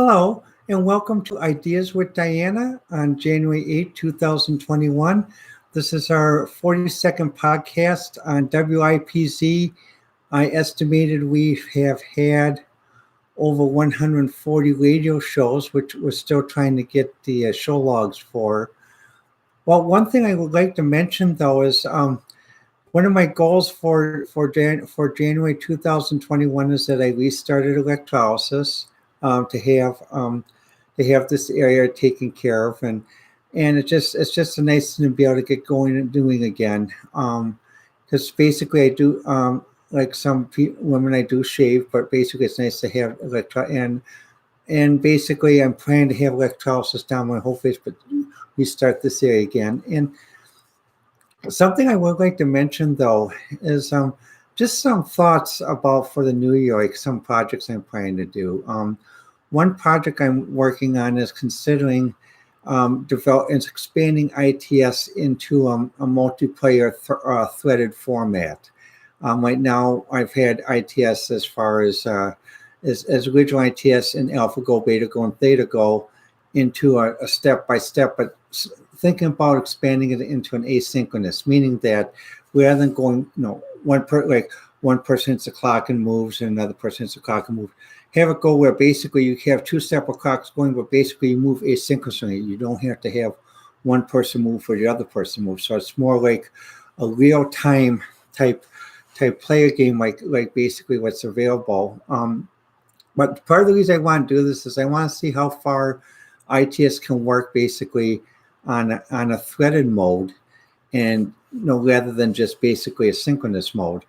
Hello, and welcome to Ideas with Diana on January 8th, 2021. This is our 42nd podcast on WIPZ. I estimated we have had over 140 radio shows, which we're still trying to get the show logs for. Well, one thing I would like to mention, though, is one of my goals for January 2021 is that I restarted electrolysis to have this area taken care of, and it's just a nice thing to be able to get going and doing again. Because basically I do like women, I do shave, but basically it's nice to have and basically I'm planning to have electrolysis down my whole face, but restart this area again. And something I would like to mention, though, is just some thoughts about for the new year, like some projects I'm planning to do. One project I'm working on is considering expanding ITS into a multiplayer threaded format. Right now, I've had ITS as far as original ITS and AlphaGo, BetaGo, and ThetaGo into a step-by-step, but thinking about expanding it into an asynchronous, meaning that rather than going, one person hits the clock and moves, and another person hits the clock and moves, have it go where basically you have two separate clocks going, but basically you move asynchronously. You don't have to have one person move or the other person move. So it's more like a real-time type player game, like basically what's available. But part of the reason I want to do this is I want to see how far ITS can work basically on a threaded mode, and rather than just basically a synchronous mode.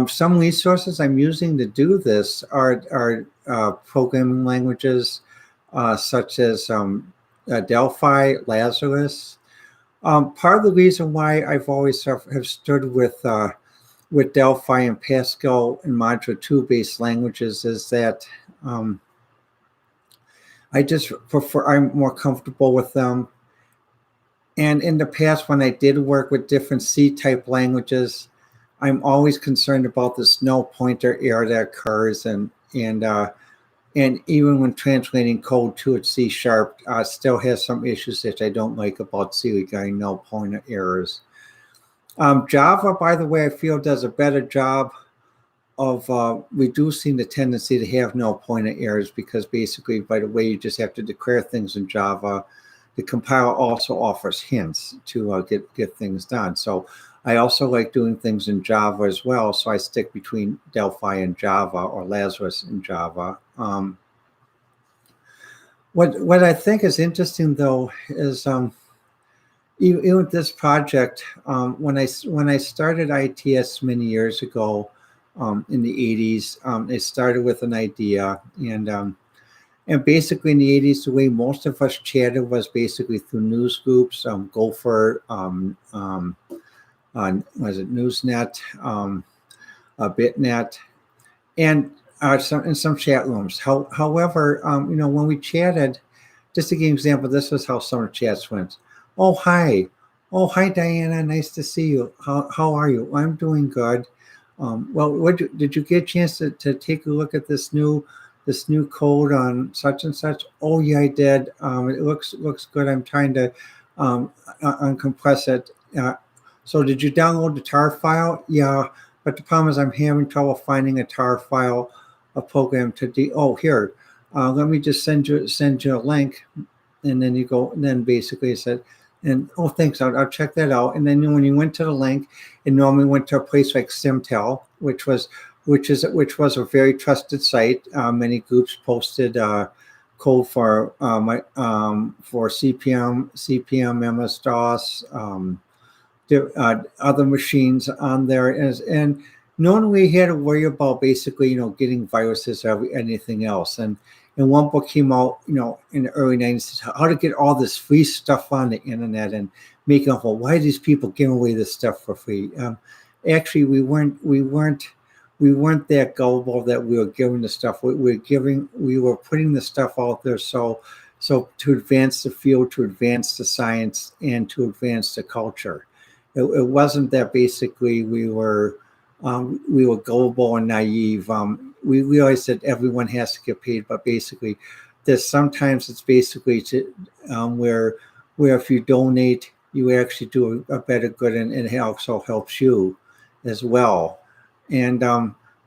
Some resources I'm using to do this are programming languages such as Delphi, Lazarus. Part of the reason why I've always have stood with Delphi and Pascal and Module 2 based languages is that I just prefer, I'm more comfortable with them. And in the past, when I did work with different C-type languages, I'm always concerned about this null pointer error that occurs, and even when translating code to its C#, still has some issues that I don't like about C regarding null pointer errors. Java, by the way, I feel does a better job of reducing the tendency to have null pointer errors, because basically, by the way, you just have to declare things in Java. The compiler also offers hints to get things done. So I also like doing things in Java as well. So I stick between Delphi and Java, or Lazarus and Java. What I think is interesting, though, is even with this project, when I started ITS many years ago in the 80s, it started with an idea, and basically in the 80s, the way most of us chatted was basically through news groups, Gopher, was it Newsnet, Bitnet, and some chat rooms. However, when we chatted, just to give you an example, this was how some of the chats went. Oh, hi. Oh, hi, Diana. Nice to see you. How are you? I'm doing good. Well, did you get a chance to take a look at this new code on such and such? Oh, yeah, I did. It looks good. I'm trying to uncompress it. So did you download the tar file? Yeah, but the problem is I'm having trouble finding a tar file, a program to oh, here. Let me just send you a link, and then you go. And then basically it said, and oh, thanks. I'll check that out. And then when you went to the link, it normally went to a place like Simtel, which was a very trusted site. Many groups posted code for CPM, MS DOS, other machines on there, and normally we had to worry about basically getting viruses or anything else. And one book came out in the early 90s, how to get all this free stuff on the internet, and making up, well, why are these people giving away this stuff for free? Actually, we weren't that gullible that we were giving the stuff. We were putting the stuff out there so to advance the field, to advance the science, and to advance the culture. It wasn't that basically we were gullible and naive. We realized that everyone has to get paid, but basically that sometimes it's basically to where if you donate, you actually do a better good, and it also helps you as well. And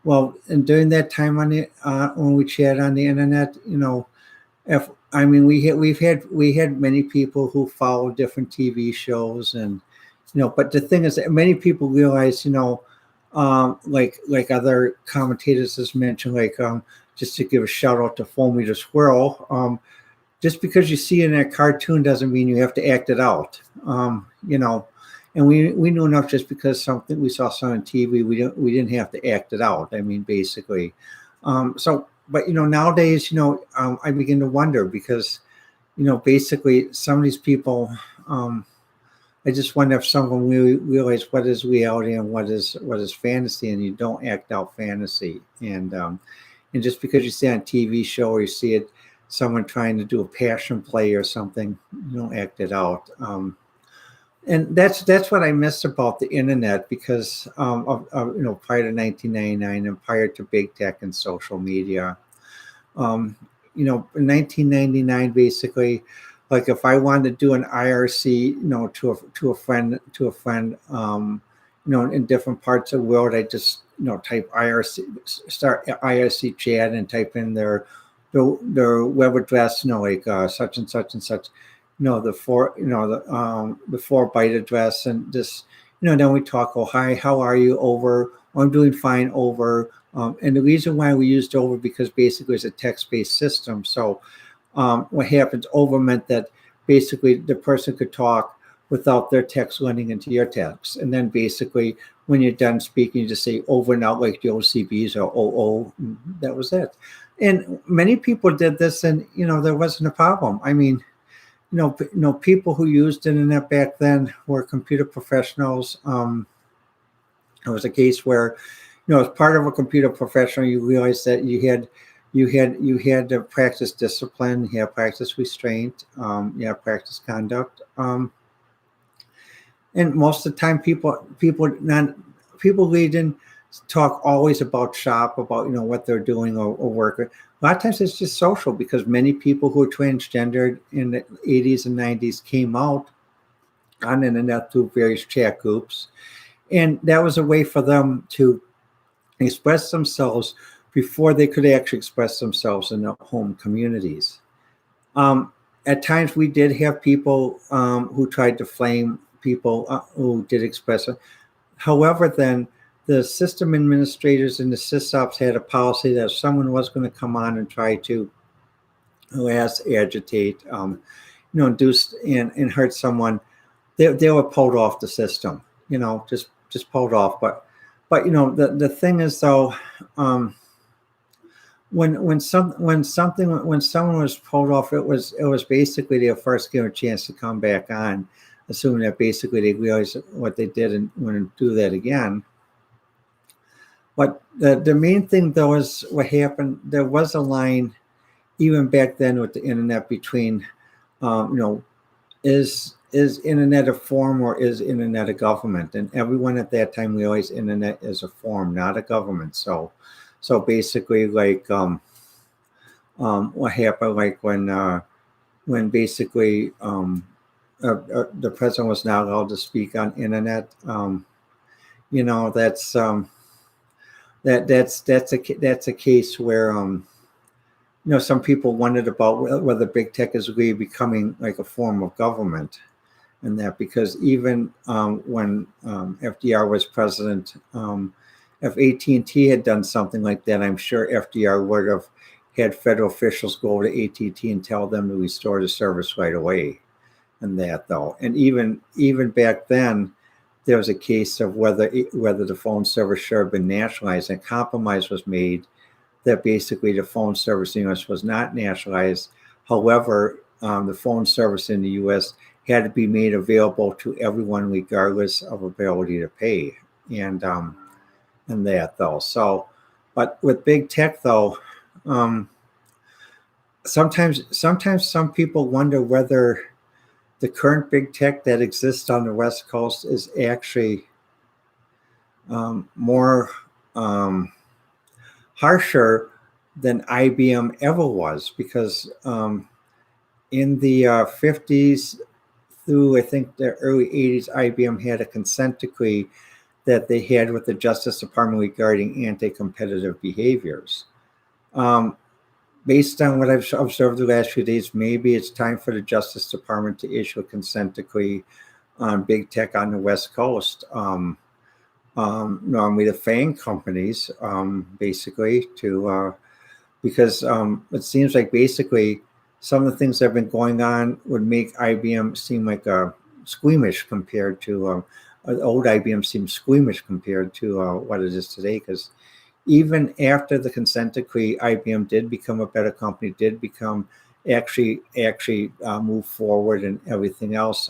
well, and during that time on the when we chat on the internet, if I mean we had many people who follow different TV shows, and but the thing is that many people realize, like other commentators has mentioned, like just to give a shout out to Foamy the Squirrel, just because you see it in a cartoon doesn't mean you have to act it out. And we knew enough just because something we saw something on TV, we didn't have to act it out. I mean, basically. So, but nowadays, I begin to wonder because, basically some of these people, I just wonder if someone really realize what is reality and what is fantasy, and you don't act out fantasy. And just because you see on a TV show or you see it, someone trying to do a passion play or something, you don't act it out. And that's what I miss about the internet, because prior to 1999 and prior to big tech and social media. In 1999, basically, like if I wanted to do an IRC, to a friend, in different parts of the world, I just type IRC, start IRC chat, and type in their web address, like such and such and such, the 4-byte address, and just then we talk. Oh, hi, how are you? Over. Oh, I'm doing fine. Over. And the reason why we used over, because basically it's a text-based system. So what happens, over meant that basically the person could talk without their text running into your text, and then basically when you're done speaking, you just say over and out, like the OCBs or OO. That was it. And many people did this, and there wasn't a problem. I mean, people who used internet back then were computer professionals. It was a case where, as part of a computer professional, you realized that you had to practice discipline, you had practice restraint, you had practice conduct. And most of the time, people really didn't talk always about shop, about what they're doing or work. A lot of times it's just social, because many people who are transgendered in the 80s and 90s came out on the internet through various chat groups, and that was a way for them to express themselves before they could actually express themselves in their home communities. At times we did have people who tried to flame people who did express it. However, then the system administrators and the sysops had a policy that if someone was going to come on and try to harass, agitate, induce and hurt someone, they were pulled off the system. Just pulled off. But the thing is, though, when someone was pulled off, it was basically their first given chance to come back on, assuming that basically they realized what they did and wouldn't do that again. But the main thing, though, is what happened. There was a line even back then with the internet between, is internet a form or is internet a government? And everyone at that time realized internet is a form, not a government. So basically, like what happened, like when basically the president was not allowed to speak on internet. That's a case where some people wondered about whether big tech is really becoming like a form of government, and that because even when FDR was president, if AT&T had done something like that, I'm sure FDR would have had federal officials go to AT&T and tell them to restore the service right away. And that, though, and even back then, there was a case of whether the phone service should have been nationalized, and a compromise was made that basically the phone service in the U.S. was not nationalized. However, the phone service in the U.S. had to be made available to everyone regardless of ability to pay, and that, though. So, but with big tech, though, sometimes some people wonder whether the current big tech that exists on the West Coast is actually more harsher than IBM ever was, because in the 50s through, I think, the early 80s, IBM had a consent decree that they had with the Justice Department regarding anti-competitive behaviors. Based on what I've observed the last few days, maybe it's time for the Justice Department to issue a consent decree on big tech on the West Coast. Normally the FANG companies, basically, to because it seems like basically some of the things that have been going on would make IBM seem like squeamish compared to old IBM seems squeamish compared to what it is today. Because even after the consent decree, IBM did become a better company, did become actually move forward and everything else.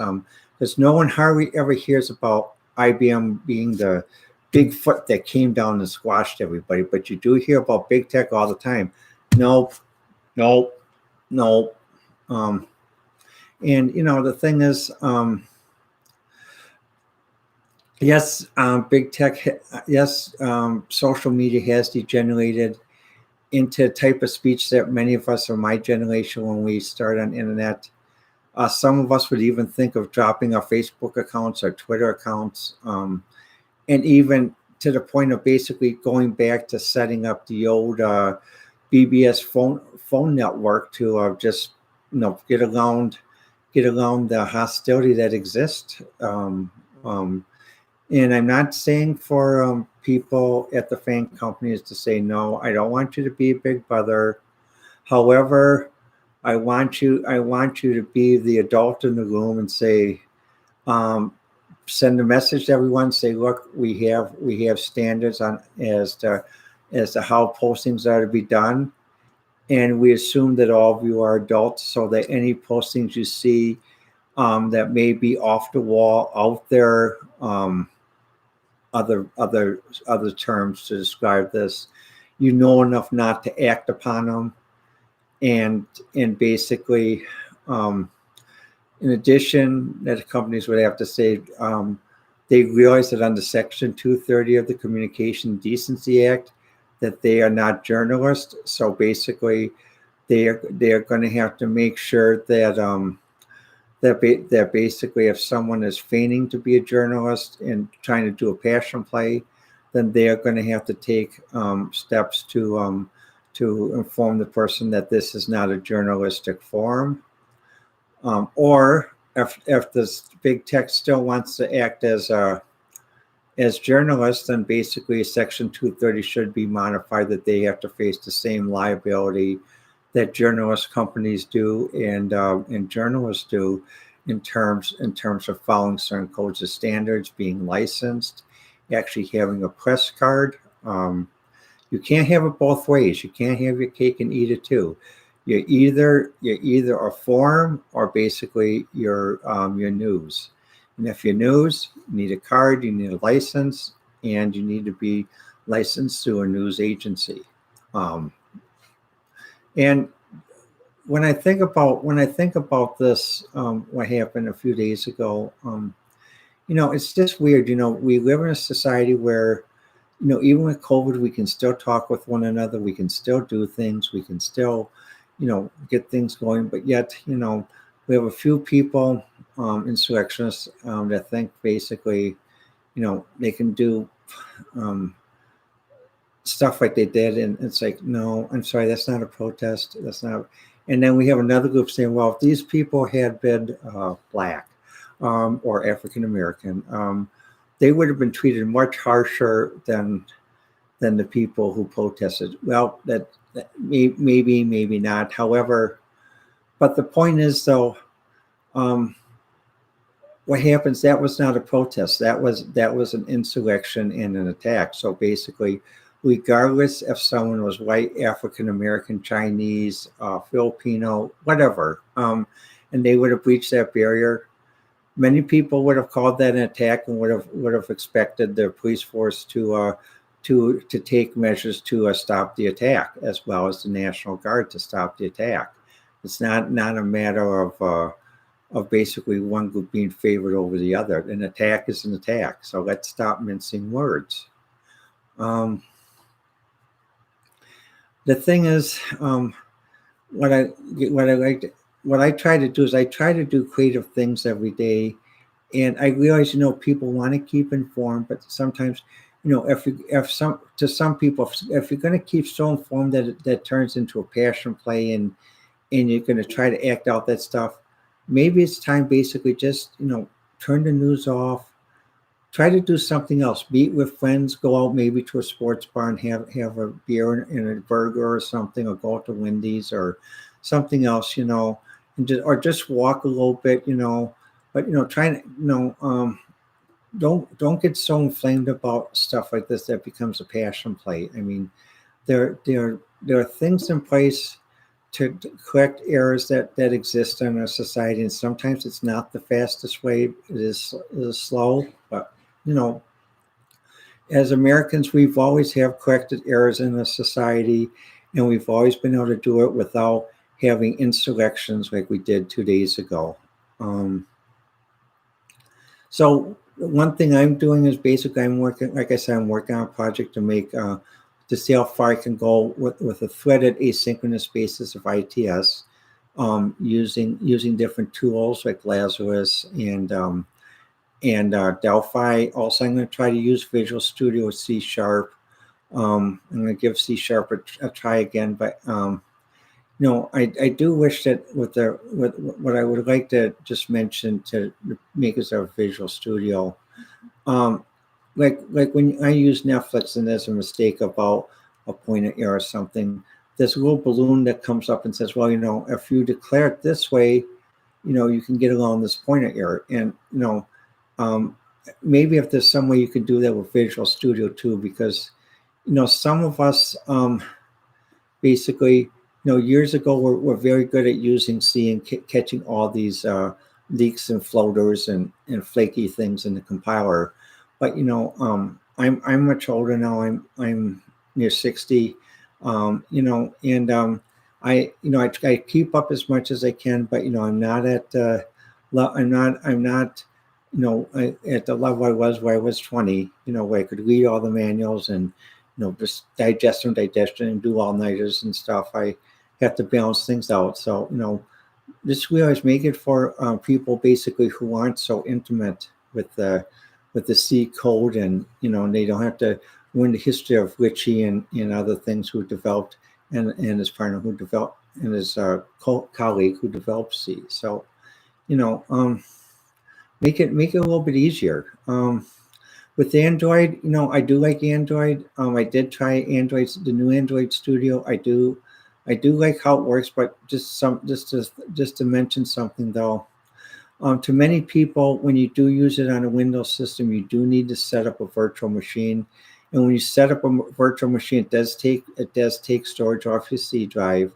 Because no one hardly ever hears about IBM being the big foot that came down and squashed everybody, but you do hear about big tech all the time. Nope. And the thing is, yes, big tech, yes, social media has degenerated into a type of speech that many of us of my generation, when we started on internet, some of us would even think of dropping our Facebook accounts, our Twitter accounts, and even to the point of basically going back to setting up the old BBS phone network to just get around the hostility that exists. And I'm not saying for people at the FANG companies to say, no, I don't want you to be a big brother. However, I want you to be the adult in the room and say, send a message to everyone. Say, look, we have standards on as to how postings are to be done, and we assume that all of you are adults, so that any postings you see that may be off the wall, out there, other terms to describe this, you know enough not to act upon them, and basically. In addition, that companies would have to say they realize that under Section 230 of the Communication Decency Act that they are not journalists. So basically, they are going to have to make sure that that basically, if someone is feigning to be a journalist and trying to do a passion play, then they are going to have to take steps to inform the person that this is not a journalistic forum. Or if this big tech still wants to act as journalists, then basically Section 230 should be modified, that they have to face the same liability that journalist companies do and journalists do in terms of following certain codes of standards, being licensed, actually having a press card. You can't have it both ways. You can't have your cake and eat it too. You're either a forum or basically your news. And if you're news, you need a card, you need a license, and you need to be licensed through a news agency. And when I think about this, what happened a few days ago, it's just weird. We live in a society where, even with COVID, we can still talk with one another. We can still do things. We can still, get things going. But yet, we have a few people, insurrectionists, that think basically, they can do stuff like they did. And it's like, no, I'm sorry, that's not a protest. That's not. And then we have another group saying, well, if these people had been Black or African American, they would have been treated much harsher than the people who protested. Well, that maybe not. However, but the point is, though, what happens? That was not a protest. That was an insurrection and an attack. So basically, regardless if someone was white, African American, Chinese, Filipino, whatever, and they would have breached that barrier, many people would have called that an attack and would have expected the police force to take measures to stop the attack, as well as the National Guard to stop the attack. It's not a matter of basically one group being favored over the other. An attack is an attack. So let's stop mincing words. the thing is, what I what I like to, what I try to do is I try to do creative things every day, and I realize, people want to keep informed, but sometimes, if some to some people, if you're going to keep so informed that that turns into a passion play, and you're going to try to act out that stuff, maybe it's time basically just turn the news off, try to do something else, meet with friends, go out maybe to a sports bar and have a beer and a burger or something, or go out to Wendy's or something else, and just walk a little bit, but trying to don't get so inflamed about stuff like this that becomes a passion play. I mean, there are things in place to correct errors that exist in our society, and sometimes it's not the fastest way. It is slow, but you know, as Americans, we've always have corrected errors in the society, and we've always been able to do it without having insurrections like we did 2 days ago. Um, so one thing I'm doing is basically I'm working, like I said, I'm working on a project to make to see how far I can go with a threaded asynchronous basis of ITS, using different tools like Lazarus and Delphi. Also, I'm going to try to use Visual Studio with C Sharp. I'm going to give C Sharp a try again, but I do wish that with what I would like to just mention to make us our Visual Studio, um, like when I use Netflix and there's a mistake about a pointer error or something, there's a little balloon that comes up and says, well, if you declare it this way, you can get around this pointer error, and um, maybe if there's some way you can do that with Visual Studio too, because some of us basically, years ago we're very good at using C and catching all these leaks and floaters and flaky things in the compiler. But I'm much older now. I'm near 60. And I keep up as much as I can, but I'm not at I'm not at the level I was where I was 20. Where I could read all the manuals and just digest and do all nighters and stuff. I have to balance things out. So just we always make it for people basically who aren't so intimate with the C code, and they don't have to learn the history of Richie and other things who developed, and his partner who developed, and his colleague who developed C. So you know um, make it a little bit easier. With Android, I do like Android. I did try the new Android Studio. I do like how it works, but just to mention something though. To many people, when you do use it on a Windows system, you do need to set up a virtual machine. And when you set up a virtual machine, it does take storage off your C drive.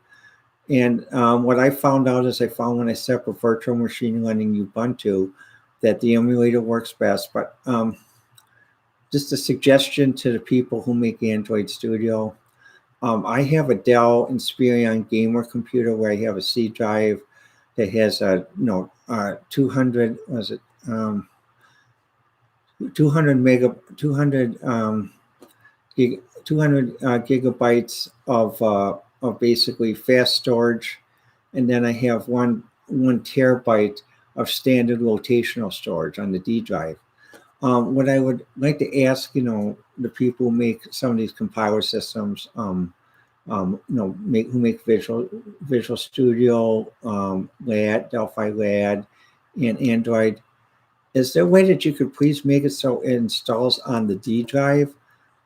And what I found out is I found when I set up a virtual machine running Ubuntu, that the emulator works best. But just a suggestion to the people who make Android Studio. I have a Dell Inspiron gamer computer where I have a C drive that has a 200, was it 200 mega 200 200 gigabytes of basically fast storage, and then I have one terabyte of standard rotational storage on the D drive. What I would like to ask, the people who make some of these compiler systems, who make Visual Studio, LAD, Delphi LAD, and Android, is there a way that you could please make it so it installs on the D drive?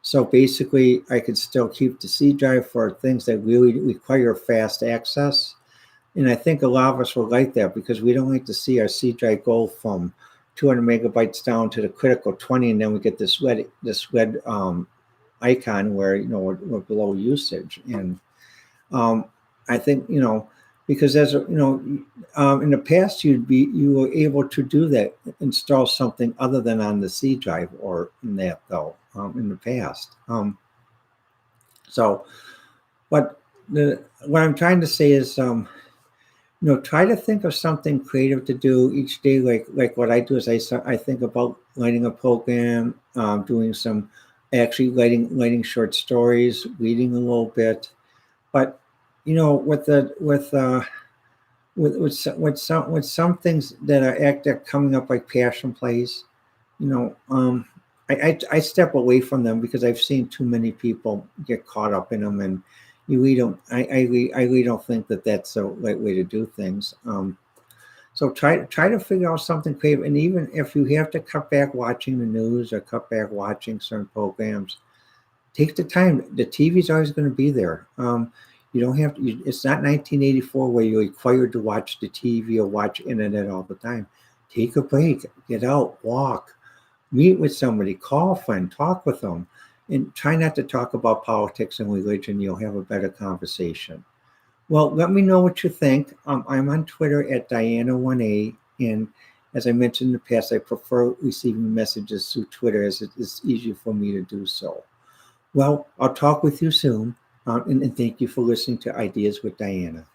So basically, I could still keep the C drive for things that really require fast access. And I think a lot of us will like that because we don't like to see our C drive go from 200 megabytes down to the critical 20, and then we get this red icon where we're below usage. And I think because in the past you were able to do that, install something other than on the C drive or in that though, in the past. So, but what I'm trying to say is, try to think of something creative to do each day. Like what I do is I think about writing a program, doing some actually writing short stories, reading a little bit. But with some things that are coming up like passion plays, you know, I step away from them because I've seen too many people get caught up in them, and you really don't. I really don't think that that's the right way to do things. So try to figure out something creative, and even if you have to cut back watching the news or cut back watching certain programs, take the time. The TV is always going to be there. You don't have to. It's not 1984 where you're required to watch the TV or watch internet all the time. Take a break. Get out. Walk. Meet with somebody. Call a friend. Talk with them, and try not to talk about politics and religion. You'll have a better conversation. Well, let me know what you think. I'm on Twitter at Diana1A, and as I mentioned in the past, I prefer receiving messages through Twitter as it is easier for me to do so. Well, I'll talk with you soon, and thank you for listening to Ideas with Diana.